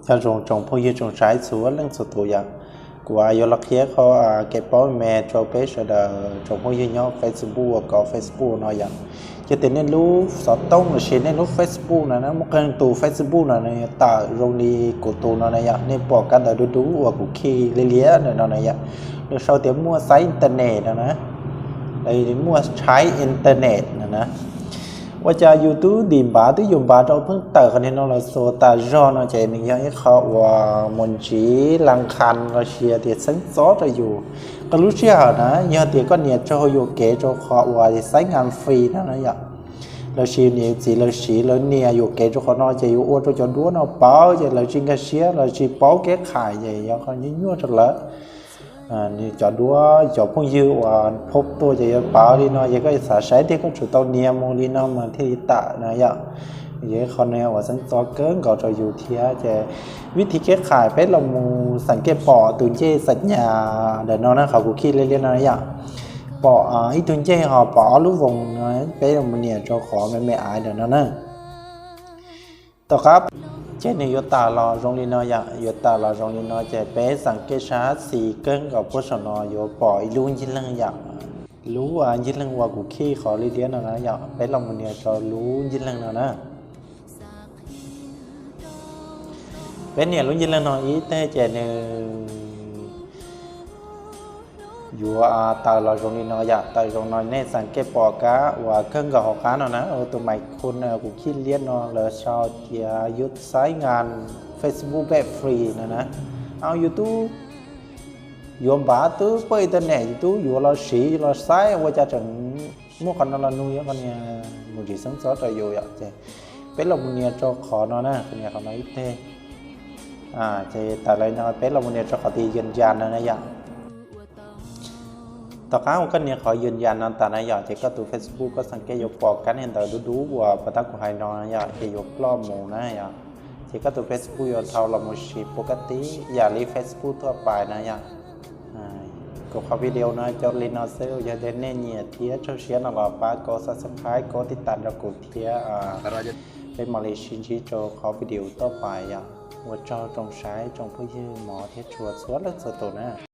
cho trồng phong như trồng trái xuống lên số tuổi ya của yo lắc khía kho cái bó mẹ cho page là trồng phong như nhau Facebook có Facebook nói ya cho tên nên lúc sáu tông là trên nên lúc Facebook là nó một cái tù Facebook là này tạo rong đi của tù nó này ya nên bỏ cái đời đu và của khi lấy lía nó này ya rồi sau tiếng mua site internet đó nè đây đến mua trái internet nèว่าจะ YouTube ดิมบาตุยมบาเราเพิ่งเตอกันนี่เนาะเราโซตาจอเนาะใจนึงอย่างนี้เขาว่ามนจีลังคันเราเชียร์ที่สังซอจะอยู่ก็รู้เชื่อนะยาที่ก็เนี่ยจะอยู่เก๋จะเขาว่าที่ใช้งานฟรีนะนะอย่างเราเชียร์เนี่ยสิเราสีเราเนี่ยอยู่เก๋จะเขาเนาะจะอยู่อ้วนจะด้วนเนาะเป้าจะเราจริงก็เชียร์เราจีเป้าแก้ไขอย่างเขายั่วๆจังเลยนี่จอดัวจอพงยือว่าพบตัวจะเปล่าดีเนาะยังก็สาใช้ที่ก็จุดเตาเนียมดีเนาะมาที่ตะนะอย่างยังเขาแนวว่าสังจอเกินก็จะอยู่เทียจะวิธีแก้ไขไปเรามูสังเกตปอตุนเจสัญญาเดี๋ยวน้องนะเขากูคิดเล่นๆนะอย่างปออีตุนเจhọปอลูกวงนะไปเราเนี่ยจะขอไม่อายเดี๋ยวนั้นนะต่อครับเช่นยตาลอโรงเรียนอยยตาลอโรงเรียนจะไปสังเกตชาสีเกินกับผู้สอนอยู่ปออีลุงยินลังอยากรู้ว่ายินลังว่ากูขี้ขอเรียนนะอยากไปลองเนี่ยจะรู้ยินลังนะเป็นเนี่ยรู้ยินลังอีแต่เจนอยู่ตาลอโรงเรียนอยากตาโรงเรียนสังเกตปอกะว่าเกินกับหอกานะตัวใหม่คนกูขี้เรียนแล้วชาวเทียยุดใช้งาน Facebook แบบฟรีนะเอา YouTube ยมบาตื้อไปอินเทอร์เน็ต YouTube อยู่เราสีเราใช้ว่าจะถึงมั่วกันเรานุยกันเนี่ยมือที่สังสอจะอยู่อย่างเจเป็นเราเนี่ยจะขอนะเนี่ยเขาไม่เท่เจแต่อะไรนะเป็นเราเนี่ยจะขอตียืนยันนะอย่างต่อการกันเนี่ยขอยืนยันนั้นแต่นะอยากจะก็ตัว Facebook ก็สังเกตยกปอกกันเห็นแต่ดูว่าปะตักของไฮนอนอยากจะยกล้อมหมูนะอยากจะก็ตัว Facebook ยกเท่าเราหมดชีปกติอย่ารี Facebook ทั่วไปนะอยากก็ขอวิดีโอนะจอลินอเซลอย่าเด่นเนี่ยเทียช่วยเชียร์นะว่าป้าก็ Subscribe ก็ติดตามเรากดเทียเป็นมาเลเซียที่จะขอวิดีโอต่อไปอยากว่าจอจงใช้จงเพื่อยืมหมอเทชัวร์สวดและสตูนะ